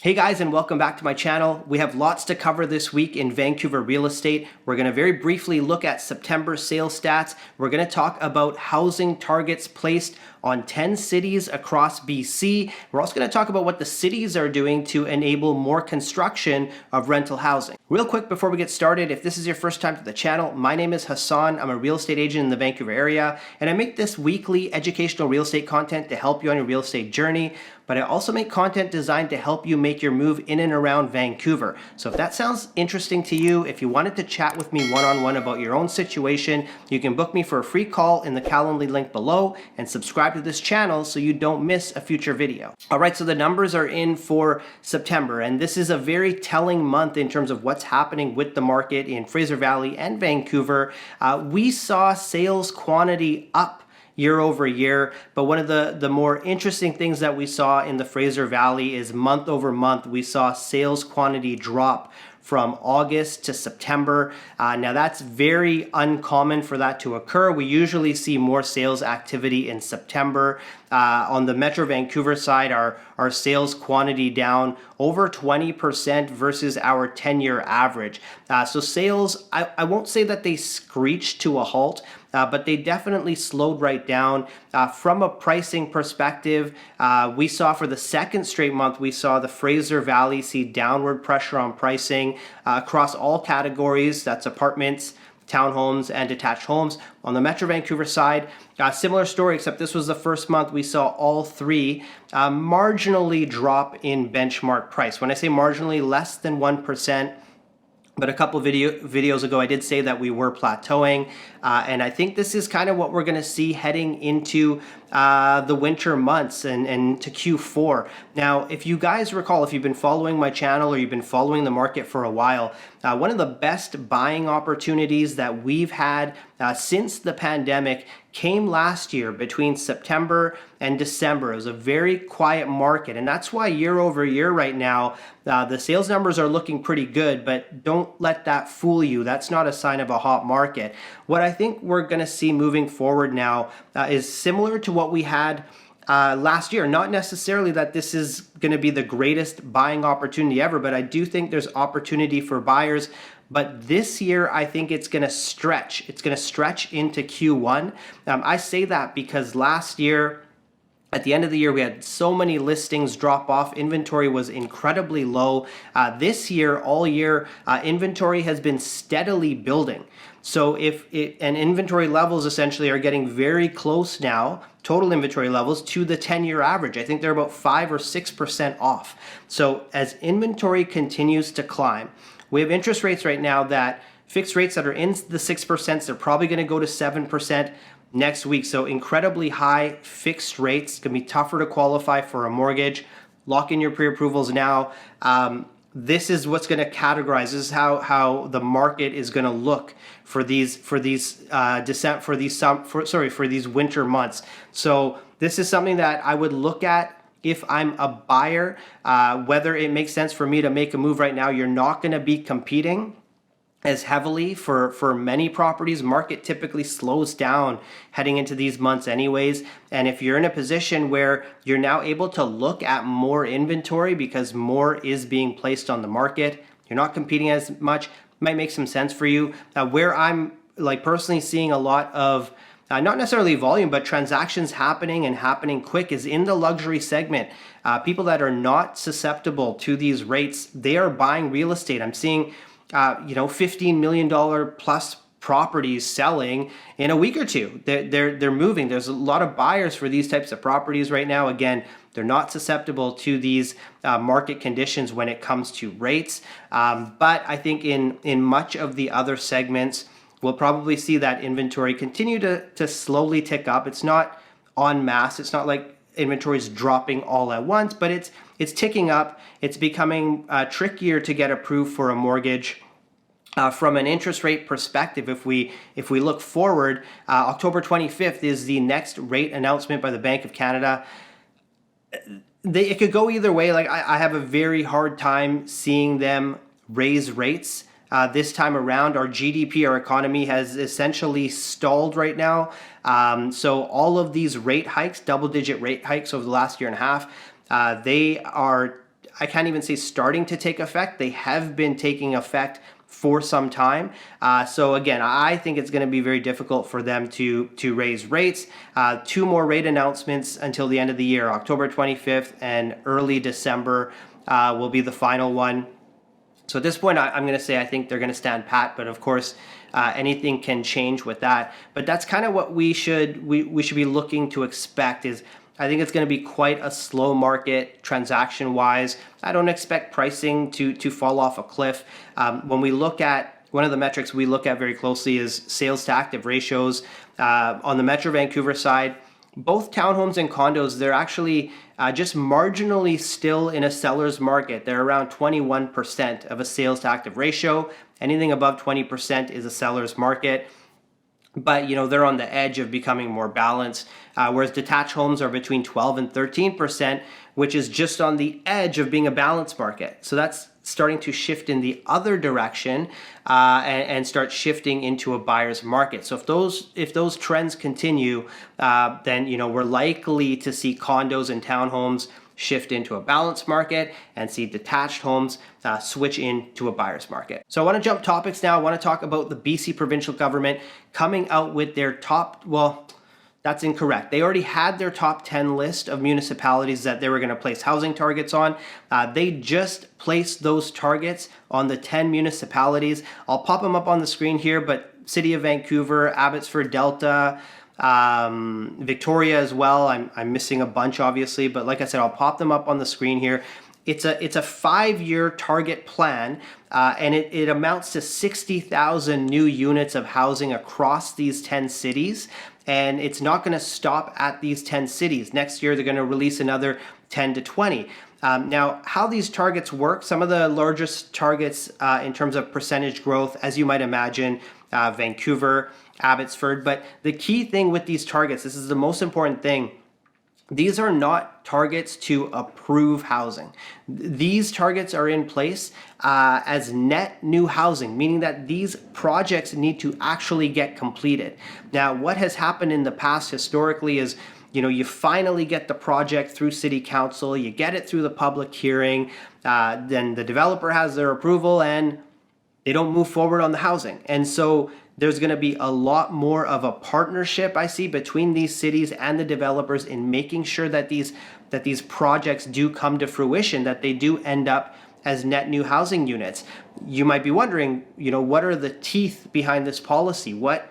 Hey guys, and welcome back to my channel. We have lots to cover this week in Vancouver real estate. We're going to very briefly look at September sales stats. We're going to talk about housing targets placed on 10 cities across BC. We're also going to talk about what the cities are doing to enable more construction of rental housing. Real quick before we get started, if this is your first time to the channel, my name is Hassan. I'm a real estate agent in the Vancouver area, and I make this weekly educational real estate content to help you on your real estate journey. But I also make content designed to help you make your move in and around Vancouver. So if that sounds interesting to you, if you wanted to chat with me one-on-one about your own situation, you can book me for a free call in the Calendly link below and subscribe to this channel so you don't miss a future video. All right, so the numbers are in for September, and this is a very telling month in terms of what's happening with the market in Fraser Valley and Vancouver. We saw sales quantity up year over year, but one of the more interesting things that we saw in the Fraser Valley is month over month we saw sales quantity drop from August to September. Now that's very uncommon for that to occur. We usually see more sales activity in September. On the Metro Vancouver side, our sales quantity down over 20% versus our 10-year average. So sales, I won't say that they screeched to a halt, but they definitely slowed right down. From a pricing perspective, we saw for the second straight month, we saw the Fraser Valley see downward pressure on pricing across all categories. That's apartments, townhomes, and detached homes. On the Metro Vancouver side, similar story, except this was the first month we saw all three marginally drop in benchmark price. When I say marginally, less than 1%. But a couple videos ago, I did say that we were plateauing, and I think this is kind of what we're going to see heading into the winter months and to Q4. Now, if you guys recall, if you've been following my channel or you've been following the market for a while, one of the best buying opportunities that we've had since the pandemic came last year between September and December. It was a very quiet market, and that's why year over year right now, the sales numbers are looking pretty good, but don't let that fool you. That's not a sign of a hot market. What I think we're going to see moving forward now is similar to what we had last year. Not necessarily that this is going to be the greatest buying opportunity ever, but I do think there's opportunity for buyers. But this year, I think it's going to stretch. It's going to stretch into Q1. I say that because last year, at the end of the year, we had so many listings drop off. Inventory was incredibly low. This year, all year, inventory has been steadily building. So and inventory levels essentially are getting very close now, total inventory levels, to the 10-year average. I think they're about 5 or 6% off. So as inventory continues to climb, we have interest rates right now that fixed rates that are in the 6%, they're probably going to go to 7% next week. So incredibly high fixed rates. It's going to be tougher to qualify for a mortgage. Lock in your pre-approvals now. This is what's going to categorize. This is how the market is going to look for these winter months. So this is something that I would look at if I'm a buyer, whether it makes sense for me to make a move right now. You're not going to be competing as heavily for many properties. Market typically slows down heading into these months anyways. And if you're in a position where you're now able to look at more inventory because more is being placed on the market, you're not competing as much, might make some sense for you. Where I'm personally seeing a lot of not necessarily volume, but transactions happening and happening quick is in the luxury segment. People that are not susceptible to these rates, they are buying real estate. I'm seeing $15 million plus properties selling in a week or two. They're moving. There's a lot of buyers for these types of properties right now. Again, they're not susceptible to these market conditions when it comes to rates. But I think in much of the other segments, we'll probably see that inventory continue to slowly tick up. It's not en masse. It's not like inventory is dropping all at once, but it's ticking up. It's becoming trickier to get approved for a mortgage. From an interest rate perspective, if we look forward, October 25th is the next rate announcement by the Bank of Canada. It could go either way. I have a very hard time seeing them raise rates. This time around, our GDP, our economy has essentially stalled right now. So all of these rate hikes, double-digit rate hikes over the last year and a half, they are I can't even say starting to take effect. They have been taking effect for some time. So again, I think it's going to be very difficult for them to raise rates. 2 more rate announcements until the end of the year, October 25th and early December will be the final one. So at this point, I'm going to say I think they're going to stand pat, but of course, anything can change with that. But that's kind of what we should be looking to expect. Is I think it's going to be quite a slow market transaction-wise. I don't expect pricing to fall off a cliff. When we look at one of the metrics we look at very closely is sales to active ratios. On the Metro Vancouver side, both townhomes and condos, they're actually just marginally still in a seller's market. They're around 21% of a sales to active ratio. Anything above 20% is a seller's market. But they're on the edge of becoming more balanced, whereas detached homes are between 12 and 13%, which is just on the edge of being a balanced market. So that's starting to shift in the other direction and start shifting into a buyer's market. So if those trends continue, then we're likely to see condos and townhomes shift into a balanced market and see detached homes switch into a buyer's market. So I want to jump topics now. I want to talk about the BC Provincial Government coming out with their that's incorrect. They already had their top 10 list of municipalities that they were going to place housing targets on. They just placed those targets on the 10 municipalities. I'll pop them up on the screen here, but City of Vancouver, Abbotsford, Delta, Victoria as well. I'm missing a bunch, obviously, but like I said, I'll pop them up on the screen here. It's a 5-year target plan, and it amounts to 60,000 new units of housing across these 10 cities. And it's not going to stop at these 10 cities. Next year, they're going to release another 10 to 20. Now, how these targets work, some of the largest targets in terms of percentage growth, as you might imagine, Vancouver, Abbotsford. But the key thing with these targets, this is the most important thing, these are not targets to approve housing. These targets are in place as net new housing, meaning that these projects need to actually get completed. Now, what has happened in the past historically is, you finally get the project through City Council, you get it through the public hearing, then the developer has their approval and they don't move forward on the housing. And so there's going to be a lot more of a partnership, I see, between these cities and the developers in making sure that these projects do come to fruition, that they do end up as net new housing units. You might be wondering, what are the teeth behind this policy? What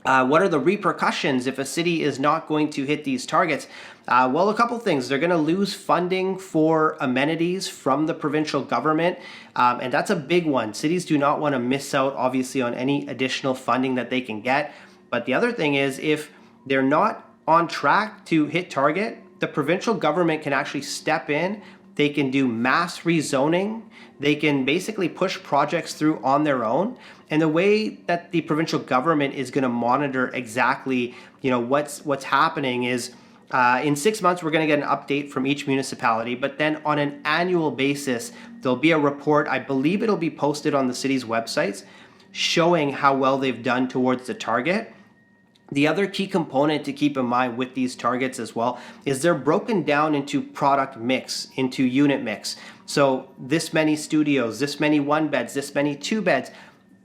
are the repercussions if a city is not going to hit these targets? Well, a couple things. They're going to lose funding for amenities from the provincial government, and that's a big one. Cities do not want to miss out, obviously, on any additional funding that they can get. But the other thing is, if they're not on track to hit target, the provincial government can actually step in. They can do mass rezoning. They can basically push projects through on their own. And the way that the provincial government is going to monitor exactly, what's happening is in 6 months, we're going to get an update from each municipality. But then on an annual basis, there'll be a report. I believe it'll be posted on the city's websites showing how well they've done towards the target. The other key component to keep in mind with these targets as well is they're broken down into product mix, into unit mix. So this many studios, this many 1-beds, this many 2-beds,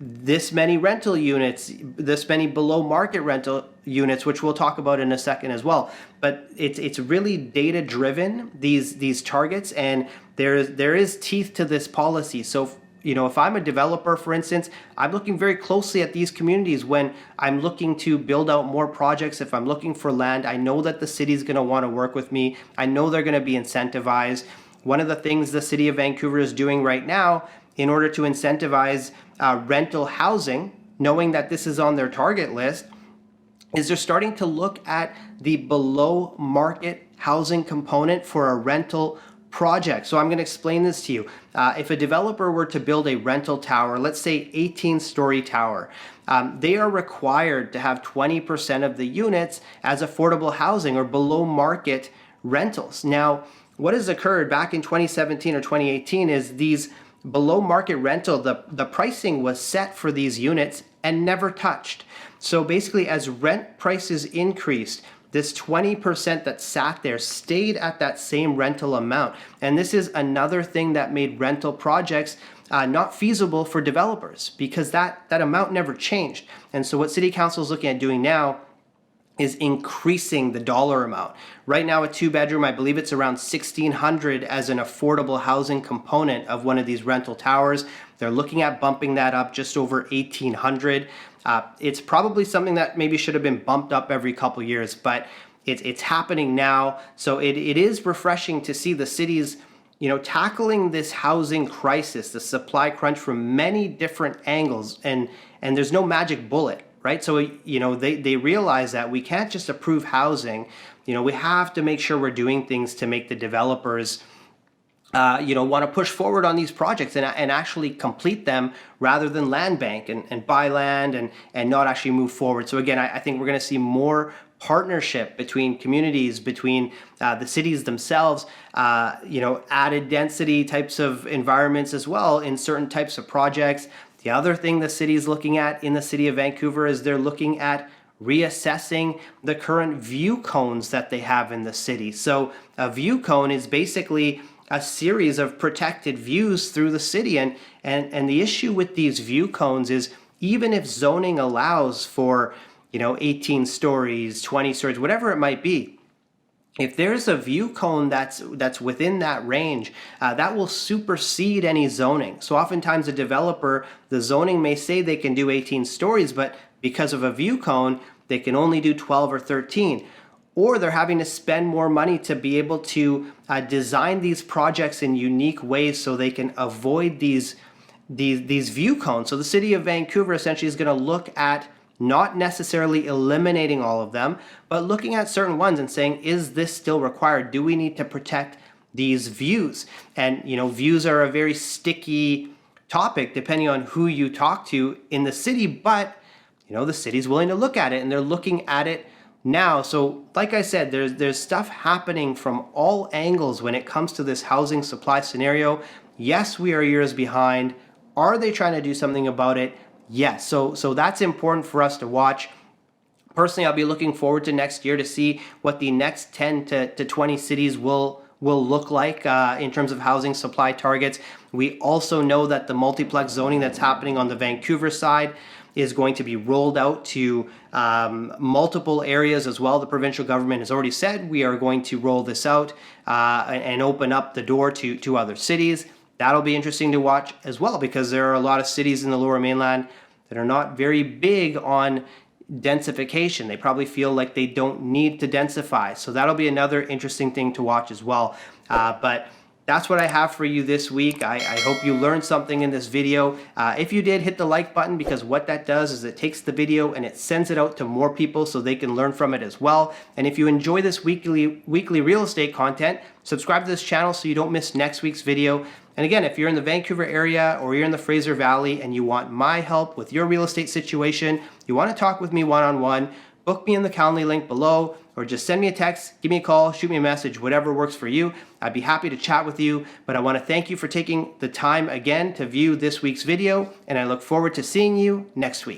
this many rental units, this many below market rental units, which we'll talk about in a second as well. But it's really data driven, these targets, and there is teeth to this policy. So if I'm a developer, for instance, I'm looking very closely at these communities when I'm looking to build out more projects. If I'm looking for land, I know that the city's going to want to work with me. I know they're going to be incentivized. One of the things the City of Vancouver is doing right now in order to incentivize rental housing, knowing that this is on their target list, is they're starting to look at the below market housing component for a rental project. So I'm going to explain this to you. If a developer were to build a rental tower, let's say 18-story tower, they are required to have 20% of the units as affordable housing or below market rentals. Now, what has occurred back in 2017 or 2018 is these below market rental, the pricing was set for these units and never touched. So basically, as rent prices increased, this 20% that sat there stayed at that same rental amount. And this is another thing that made rental projects not feasible for developers, because that amount never changed. And so what City Council is looking at doing now is increasing the dollar amount. Right now, a 2-bedroom, I believe it's around $1,600 as an affordable housing component of one of these rental towers. They're looking at bumping that up just over $1,800. It's probably something that maybe should have been bumped up every couple years, but it's happening now. So it is refreshing to see the cities, tackling this housing crisis, the supply crunch, from many different angles, and there's no magic bullet. Right? So, they realize that we can't just approve housing. We have to make sure we're doing things to make the developers, want to push forward on these projects and actually complete them, rather than land bank and buy land and not actually move forward. So again, I think we're going to see more partnership between communities, between the cities themselves, added density types of environments as well in certain types of projects. The other thing the city is looking at in the City of Vancouver is they're looking at reassessing the current view cones that they have in the city. So a view cone is basically a series of protected views through the city. And the issue with these view cones is, even if zoning allows for 18 stories, 20 stories, whatever it might be, if there's a view cone that's within that range, that will supersede any zoning. So oftentimes a developer, the zoning may say they can do 18 stories, but because of a view cone, they can only do 12 or 13. Or they're having to spend more money to be able to design these projects in unique ways so they can avoid these view cones. So the City of Vancouver essentially is going to look at not necessarily eliminating all of them, but looking at certain ones and saying, is this still required? Do we need to protect these views? And, views are a very sticky topic depending on who you talk to in the city, but, the city's willing to look at it, and they're looking at it now. So like I said, there's stuff happening from all angles when it comes to this housing supply scenario. Yes, we are years behind. Are they trying to do something about it? Yes, so that's important for us to watch. Personally, I'll be looking forward to next year to see what the next 10 to 20 cities will look like in terms of housing supply targets. We also know that the multiplex zoning that's happening on the Vancouver side is going to be rolled out to multiple areas as well. The provincial government has already said we are going to roll this out and open up the door to other cities. That'll be interesting to watch as well, because there are a lot of cities in the Lower Mainland that are not very big on densification. They probably feel like they don't need to densify. So that'll be another interesting thing to watch as well. But that's what I have for you this week. I hope you learned something in this video. If you did, hit the like button, because what that does is it takes the video and it sends it out to more people so they can learn from it as well. And if you enjoy this weekly real estate content, subscribe to this channel so you don't miss next week's video. And again, if you're in the Vancouver area or you're in the Fraser Valley and you want my help with your real estate situation, you want to talk with me one-on-one, book me in the Calendly link below, or just send me a text, give me a call, shoot me a message, whatever works for you. I'd be happy to chat with you, but I want to thank you for taking the time again to view this week's video, and I look forward to seeing you next week.